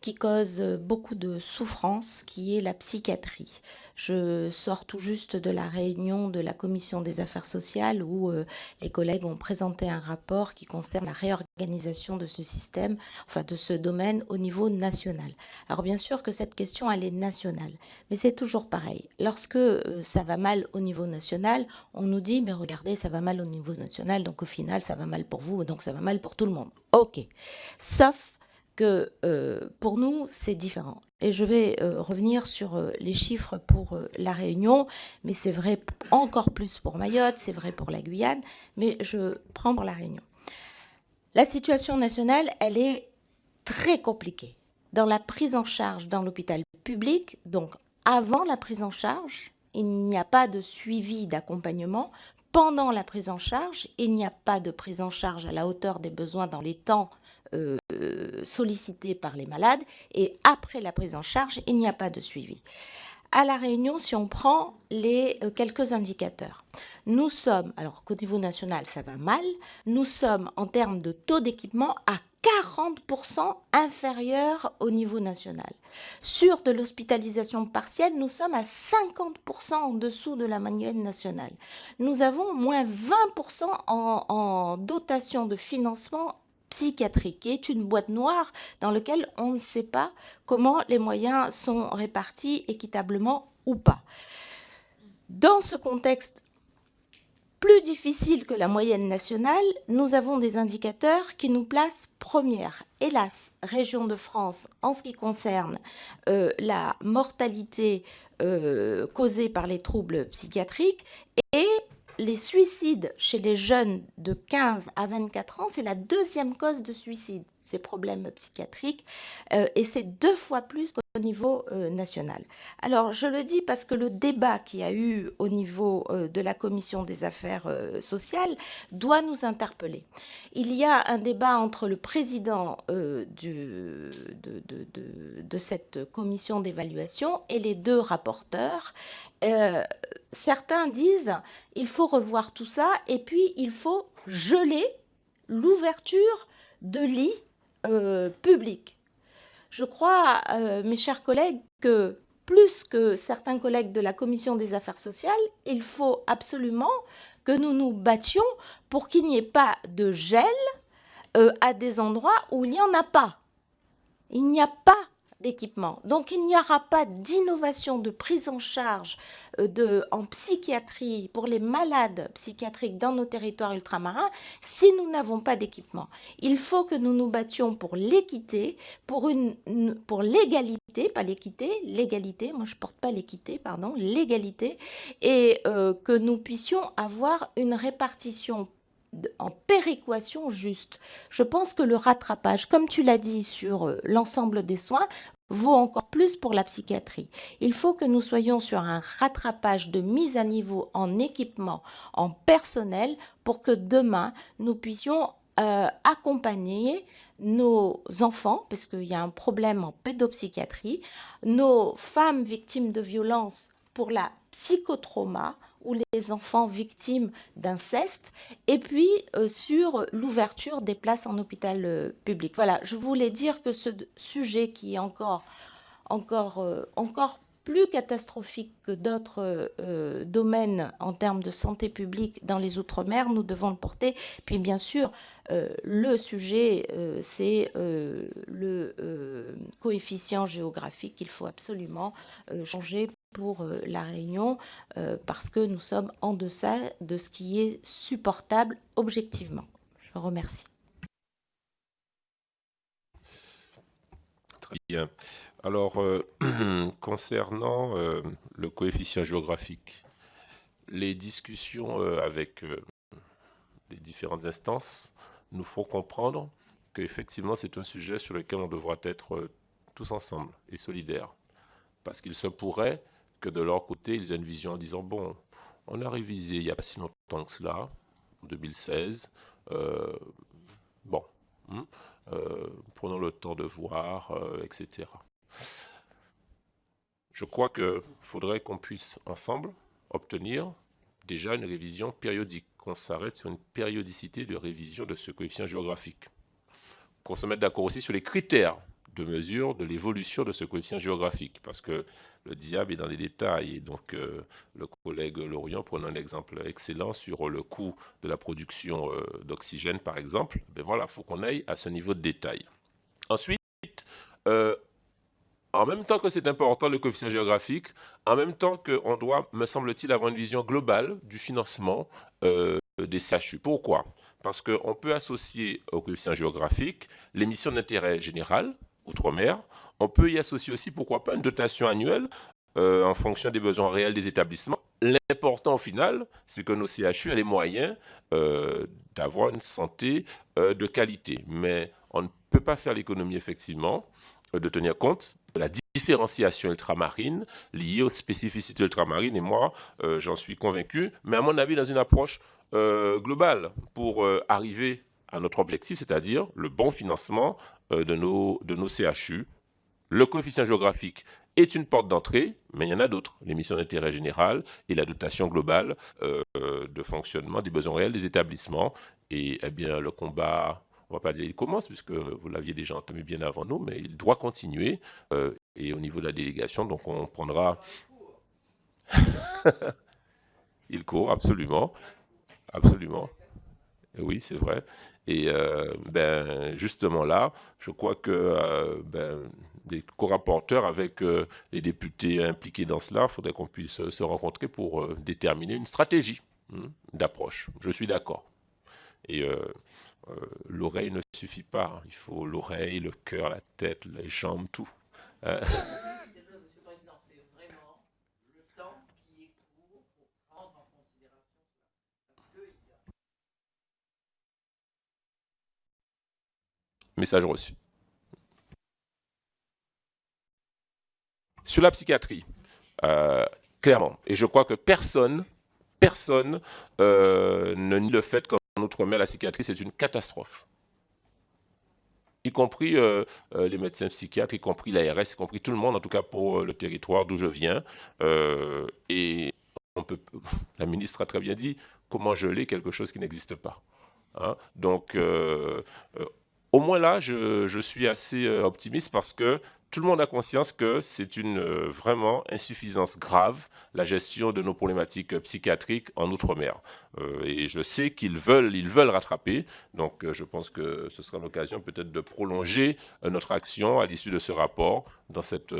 qui cause beaucoup de souffrance, qui est la psychiatrie. Je sors tout juste de la réunion de la Commission des affaires sociales où les collègues ont présenté un rapport qui concerne la réorganisation de ce système, enfin de ce domaine au niveau national. Alors bien sûr que cette question, elle est nationale, mais c'est toujours pareil. Lorsque ça va mal au niveau national, on nous dit, mais regardez, ça va mal au niveau national, donc au final, ça va mal pour vous, donc ça va mal pour tout le monde. Ok, sauf que pour nous, c'est différent. Et je vais revenir sur les chiffres pour La Réunion, mais c'est vrai encore plus pour Mayotte, c'est vrai pour la Guyane, mais je prends pour La Réunion. La situation nationale, elle est très compliquée. Dans la prise en charge dans l'hôpital public, donc avant la prise en charge, il n'y a pas de suivi d'accompagnement. Pendant la prise en charge, il n'y a pas de prise en charge à la hauteur des besoins dans les temps sollicités par les malades. Et après la prise en charge, il n'y a pas de suivi. À La Réunion, si on prend les quelques indicateurs, nous sommes, alors qu'au niveau national, ça va mal, nous sommes en termes de taux d'équipement à 40% inférieur au niveau national. Sur de l'hospitalisation partielle, nous sommes à 50% en dessous de la moyenne nationale. Nous avons moins 20% en dotation de financement psychiatrique, qui est une boîte noire dans laquelle on ne sait pas comment les moyens sont répartis équitablement ou pas. Dans ce contexte plus difficile que la moyenne nationale, nous avons des indicateurs qui nous placent première. Hélas, région de France, en ce qui concerne la mortalité causée par les troubles psychiatriques et les suicides chez les jeunes de 15 à 24 ans, c'est la deuxième cause de suicide, ces problèmes psychiatriques, et c'est 2 fois plus qu'au niveau national. Alors, je le dis parce que le débat qu'il y a eu au niveau de la Commission des affaires sociales doit nous interpeller. Il y a un débat entre le président de cette commission d'évaluation et les 2 rapporteurs. Certains disent il faut revoir tout ça et puis il faut geler l'ouverture de lits publics. Je crois, mes chers collègues, que plus que certains collègues de la Commission des affaires sociales, il faut absolument que nous nous battions pour qu'il n'y ait pas de gel à des endroits où il n'y en a pas. Il n'y a pas d'équipement. Donc, il n'y aura pas d'innovation de prise en charge en psychiatrie pour les malades psychiatriques dans nos territoires ultramarins si nous n'avons pas d'équipement. Il faut que nous nous battions pour l'équité, pour l'égalité, pas l'équité, l'égalité, moi je porte pas l'équité, pardon, l'égalité, et que nous puissions avoir une répartition en péréquation juste. Je pense que le rattrapage, comme tu l'as dit sur l'ensemble des soins, vaut encore plus pour la psychiatrie. Il faut que nous soyons sur un rattrapage de mise à niveau en équipement, en personnel, pour que demain, nous puissions accompagner nos enfants, parce qu'il y a un problème en pédopsychiatrie, nos femmes victimes de violences pour la psychotrauma, ou les enfants victimes d'inceste, et puis sur l'ouverture des places en hôpital public. Voilà, je voulais dire que ce sujet qui est encore plus catastrophique que d'autres domaines en termes de santé publique dans les Outre-mer, nous devons le porter. Puis bien sûr, le sujet, c'est le coefficient géographique qu'il faut absolument changer pour La Réunion, parce que nous sommes en deçà de ce qui est supportable objectivement. Je vous remercie. Très bien. Alors, concernant le coefficient géographique, les discussions avec les différentes instances nous font comprendre qu'effectivement, c'est un sujet sur lequel on devra être tous ensemble et solidaires. Parce qu'il se pourrait que de leur côté, ils aient une vision en disant, bon, on a révisé il n'y a pas si longtemps que cela, en 2016, prenons le temps de voir, etc. Je crois qu'il faudrait qu'on puisse ensemble obtenir déjà une révision périodique, qu'on s'arrête sur une périodicité de révision de ce coefficient géographique, qu'on se mette d'accord aussi sur les critères de mesure de l'évolution de ce coefficient géographique, parce que le diable est dans les détails. Et donc, le collègue Lorient, prenant un exemple excellent sur le coût de la production d'oxygène, par exemple, ben voilà, il faut qu'on aille à ce niveau de détail. Ensuite, en même temps que c'est important, le coefficient géographique, en même temps qu'on doit, me semble-t-il, avoir une vision globale du financement des CHU. Pourquoi ? parce qu'on peut associer au coefficient géographique les missions d'intérêt général, outre-mer. On peut y associer aussi, pourquoi pas, une dotation annuelle en fonction des besoins réels des établissements. L'important au final, c'est que nos CHU aient les moyens d'avoir une santé de qualité. Mais on ne peut pas faire l'économie, effectivement, de tenir compte de la différenciation ultramarine liée aux spécificités ultramarines. Et moi, j'en suis convaincu, mais à mon avis, dans une approche globale pour arriver à notre objectif, c'est-à-dire le bon financement de nos CHU. Le coefficient géographique est une porte d'entrée, mais il y en a d'autres. Les missions d'intérêt général et la dotation globale de fonctionnement des besoins réels des établissements. Et eh bien, le combat, on ne va pas dire il commence, puisque vous l'aviez déjà entamé bien avant nous, mais il doit continuer. Et au niveau de la délégation, donc on prendra... Il court, absolument. Absolument. Oui, c'est vrai. Et justement là, je crois que les co-rapporteurs avec les députés impliqués dans cela, il faudrait qu'on puisse se rencontrer pour déterminer une stratégie d'approche. Je suis d'accord. Et l'oreille ne suffit pas. Il faut l'oreille, le cœur, la tête, les jambes, tout. Monsieur le Président, c'est vraiment le temps qui est court pour prendre en considération cela. Parce que Message reçu. Sur la psychiatrie, clairement, et je crois que personne ne nie le fait qu'en Outre-mer, la psychiatrie, c'est une catastrophe. Y compris les médecins psychiatres, y compris l'ARS, y compris tout le monde, en tout cas pour le territoire d'où je viens. Et la ministre a très bien dit, comment geler quelque chose qui n'existe pas. Hein? Donc, au moins là, je suis assez optimiste parce que tout le monde a conscience que c'est une vraiment insuffisance grave, la gestion de nos problématiques psychiatriques en Outre-mer. Et je sais qu'ils veulent rattraper. Donc je pense que ce sera l'occasion peut-être de prolonger notre action à l'issue de ce rapport dans cette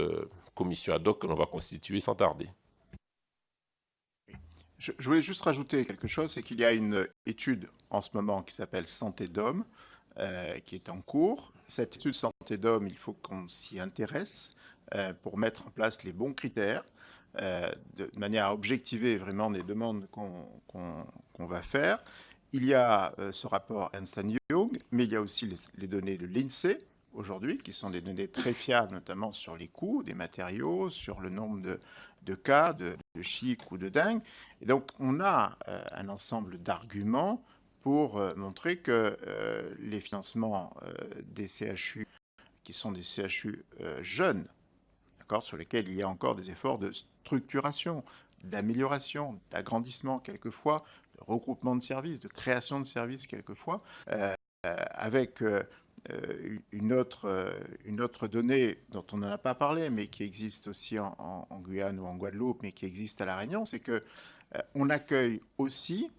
commission ad hoc que l'on va constituer sans tarder. Je voulais juste rajouter quelque chose, c'est qu'il y a une étude en ce moment qui s'appelle Santé d'homme, qui est en cours. Cette étude Santé d'homme, il faut qu'on s'y intéresse pour mettre en place les bons critères, de manière à objectiver vraiment les demandes qu'on va faire. Il y a ce rapport Ernst & Young, mais il y a aussi les données de l'INSEE aujourd'hui, qui sont des données très fiables, notamment sur les coûts des matériaux, sur le nombre de cas de chic ou de dingue. Et donc, on a un ensemble d'arguments pour montrer que les financements des CHU, qui sont des CHU jeunes, sur lesquels il y a encore des efforts de structuration, d'amélioration, d'agrandissement quelquefois, de regroupement de services, de création de services quelquefois, avec une autre donnée dont on n'en a pas parlé, mais qui existe aussi en Guyane ou en Guadeloupe, mais qui existe à La Réunion, c'est qu'on accueille aussi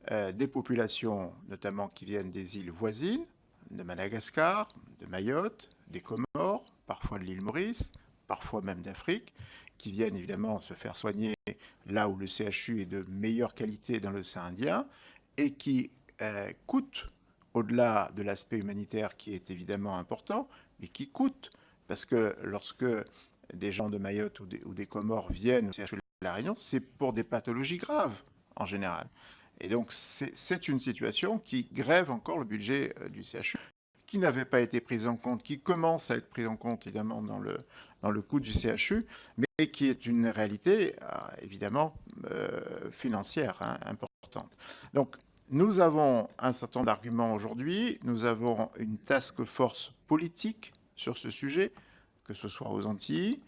des populations, notamment qui viennent des îles voisines, de Madagascar, de Mayotte, des Comores, parfois de l'île Maurice, parfois même d'Afrique, qui viennent évidemment se faire soigner là où le CHU est de meilleure qualité dans l'océan Indien, et qui coûtent, au-delà de l'aspect humanitaire qui est évidemment important, mais qui coûtent, parce que lorsque des gens de Mayotte ou des Comores viennent au CHU de La Réunion, c'est pour des pathologies graves, en général. Et donc, c'est une situation qui grève encore le budget du CHU, qui n'avait pas été prise en compte, qui commence à être prise en compte, évidemment, dans le coût du CHU, mais qui est une réalité, évidemment, financière importante. Donc, nous avons un certain nombre d'arguments aujourd'hui. Nous avons une task force politique sur ce sujet, que ce soit aux Antilles,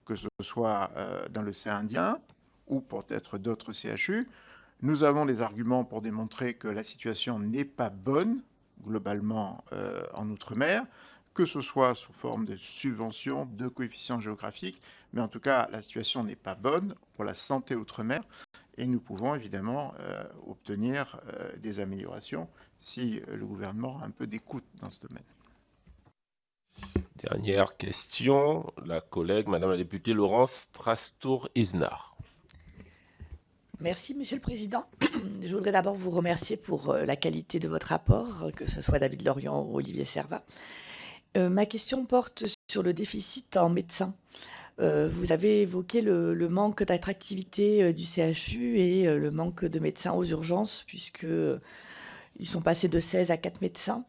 que ce soit dans l'océan Indien, ou peut-être d'autres CHU. Nous avons des arguments pour démontrer que la situation n'est pas bonne, globalement, en Outre-mer, que ce soit sous forme de subventions, de coefficients géographiques, mais en tout cas, la situation n'est pas bonne pour la santé Outre-mer, et nous pouvons évidemment obtenir des améliorations si le gouvernement a un peu d'écoute dans ce domaine. Dernière question, la collègue, Madame la députée Laurence Trastour-Isnard. Merci, Monsieur le Président. Je voudrais d'abord vous remercier pour la qualité de votre rapport, que ce soit David Lorion ou Olivier Servat. Ma question porte sur le déficit en médecins. Vous avez évoqué le manque d'attractivité du CHU et le manque de médecins aux urgences, puisqu'ils sont passés de 16 à 4 médecins.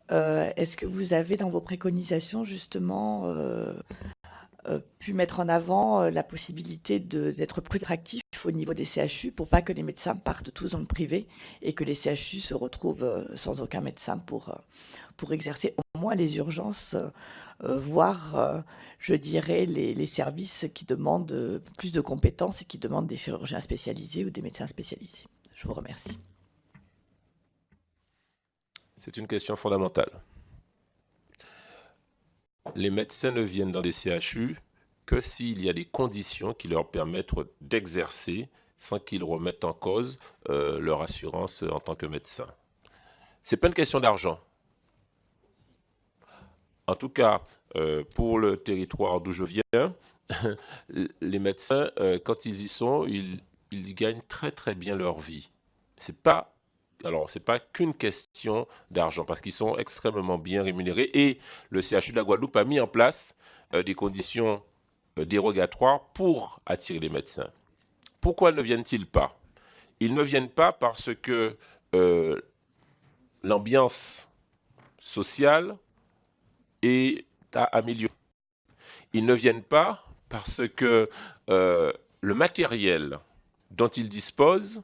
Est-ce que vous avez dans vos préconisations justement pu mettre en avant la possibilité d'être plus attractif au niveau des CHU pour pas que les médecins partent tous dans le privé et que les CHU se retrouvent sans aucun médecin pour exercer au moins les urgences, voire, je dirais, les services qui demandent plus de compétences et qui demandent des chirurgiens spécialisés ou des médecins spécialisés. Je vous remercie. C'est une question fondamentale. Les médecins ne viennent dans des CHU que s'il y a des conditions qui leur permettent d'exercer sans qu'ils remettent en cause leur assurance en tant que médecin. Ce n'est pas une question d'argent. En tout cas, pour le territoire d'où je viens, les médecins, quand ils y sont, ils gagnent très très bien leur vie. C'est pas qu'une question d'argent, parce qu'ils sont extrêmement bien rémunérés et le CHU de la Guadeloupe a mis en place des conditions dérogatoires pour attirer les médecins. Pourquoi ne viennent-ils pas? Ils ne viennent pas parce que l'ambiance sociale est à améliorer. Ils ne viennent pas parce que le matériel dont ils disposent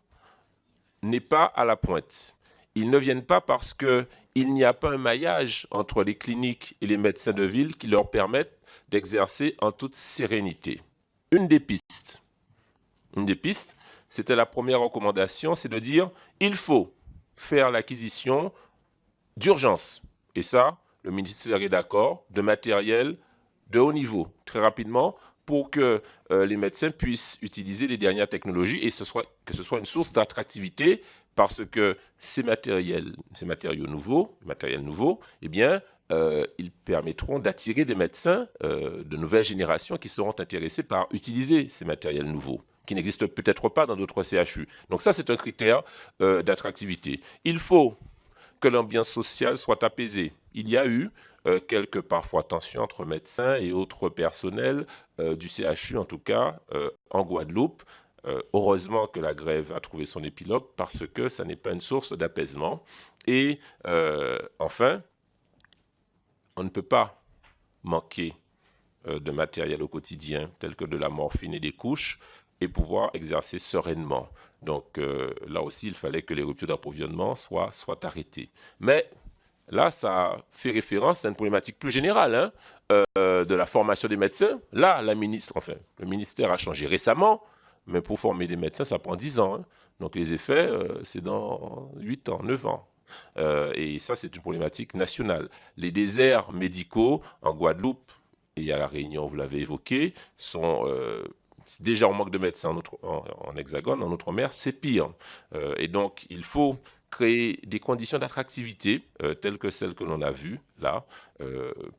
n'est pas à la pointe. Ils ne viennent pas parce qu'il n'y a pas un maillage entre les cliniques et les médecins de ville qui leur permettent d'exercer en toute sérénité. Une des pistes, c'était la première recommandation, c'est de dire il faut faire l'acquisition d'urgence. Et ça, le ministère est d'accord, de matériel de haut niveau, très rapidement, pour que les médecins puissent utiliser les dernières technologies et que ce soit une source d'attractivité parce que ces matériaux nouveaux, eh bien, ils permettront d'attirer des médecins de nouvelle génération qui seront intéressés par utiliser ces matériels nouveaux, qui n'existent peut-être pas dans d'autres CHU. Donc ça, c'est un critère d'attractivité. Il faut que l'ambiance sociale soit apaisée. Il y a eu quelques parfois tensions entre médecins et autres personnels du CHU, en tout cas en Guadeloupe. Heureusement que la grève a trouvé son épilogue parce que ça n'est pas une source d'apaisement. Et enfin, on ne peut pas manquer de matériel au quotidien, tel que de la morphine et des couches, et pouvoir exercer sereinement. Donc là aussi, il fallait que les ruptures d'approvisionnement soient arrêtées. Mais là, ça fait référence à une problématique plus générale de la formation des médecins. Là, le ministère a changé récemment, mais pour former des médecins, ça prend 10 ans. Donc les effets, c'est dans 8 ans, 9 ans. Et ça, c'est une problématique nationale. Les déserts médicaux en Guadeloupe et à La Réunion, vous l'avez évoqué, sont déjà en manque de médecins en Hexagone, en Outre-mer, c'est pire. Et donc, il faut créer des conditions d'attractivité telles que celles que l'on a vues là,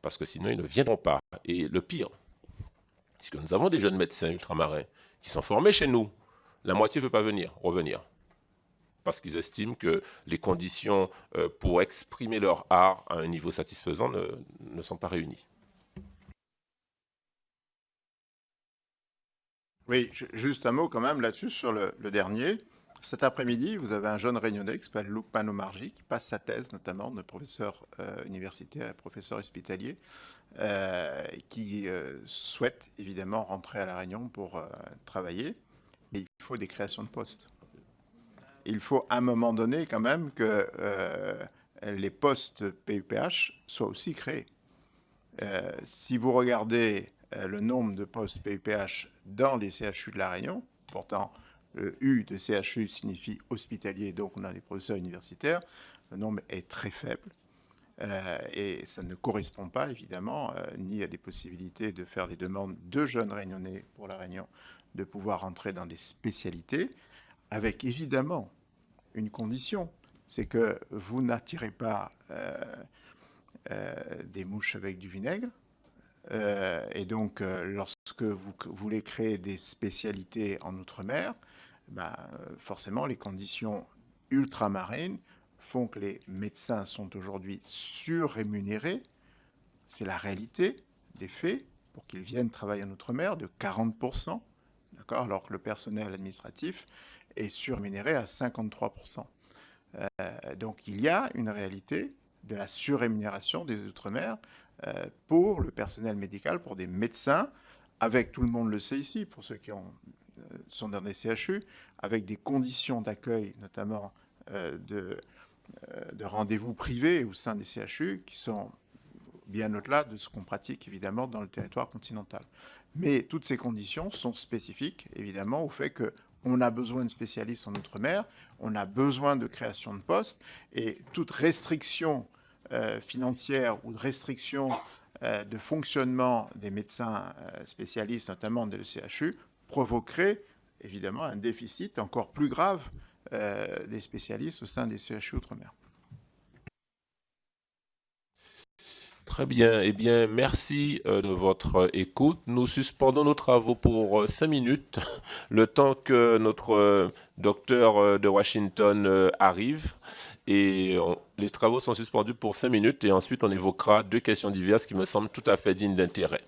parce que sinon, ils ne viendront pas. Et le pire, c'est que nous avons des jeunes médecins ultramarins qui sont formés chez nous. La moitié ne veut pas revenir. Parce qu'ils estiment que les conditions pour exprimer leur art à un niveau satisfaisant ne sont pas réunies. Oui, juste un mot quand même là-dessus sur le dernier. Cet après-midi, vous avez un jeune réunionnais qui s'appelle Loukman Omarji, qui passe sa thèse notamment de professeur universitaire et professeur hospitalier, qui souhaite évidemment rentrer à La Réunion pour travailler. Mais il faut des créations de postes. Il faut à un moment donné quand même que les postes PUPH soient aussi créés. Si vous regardez le nombre de postes PUPH dans les CHU de La Réunion, pourtant le U de CHU signifie hospitalier, donc on a des professeurs universitaires, le nombre est très faible. Et ça ne correspond pas évidemment ni à des possibilités de faire des demandes de jeunes réunionnais pour La Réunion, de pouvoir entrer dans des spécialités, avec évidemment une condition, c'est que vous n'attirez pas des mouches avec du vinaigre. Et donc, lorsque vous voulez créer des spécialités en Outre-mer, forcément, les conditions ultramarines font que les médecins sont aujourd'hui surrémunérés. C'est la réalité des faits, pour qu'ils viennent travailler en Outre-mer, de 40%, d'accord, alors que le personnel administratif est surrémunéré à 53%. Donc il y a une réalité de la surrémunération des Outre-mer pour le personnel médical, pour des médecins, avec, tout le monde le sait ici, pour ceux qui sont dans des CHU, avec des conditions d'accueil, notamment de rendez-vous privés au sein des CHU, qui sont bien au-delà de ce qu'on pratique évidemment dans le territoire continental. Mais toutes ces conditions sont spécifiques, évidemment, au fait qu'on a besoin de spécialistes en Outre-mer, on a besoin de création de postes, et toute restriction financière ou de restriction de fonctionnement des médecins spécialistes, notamment des CHU, provoquerait évidemment un déficit encore plus grave des spécialistes au sein des CHU Outre-mer. Très bien. Eh bien, merci de votre écoute. Nous suspendons nos travaux pour 5 minutes, le temps que notre docteur de Washington arrive. Et les travaux sont suspendus pour 5 minutes et ensuite on évoquera 2 questions diverses qui me semblent tout à fait dignes d'intérêt.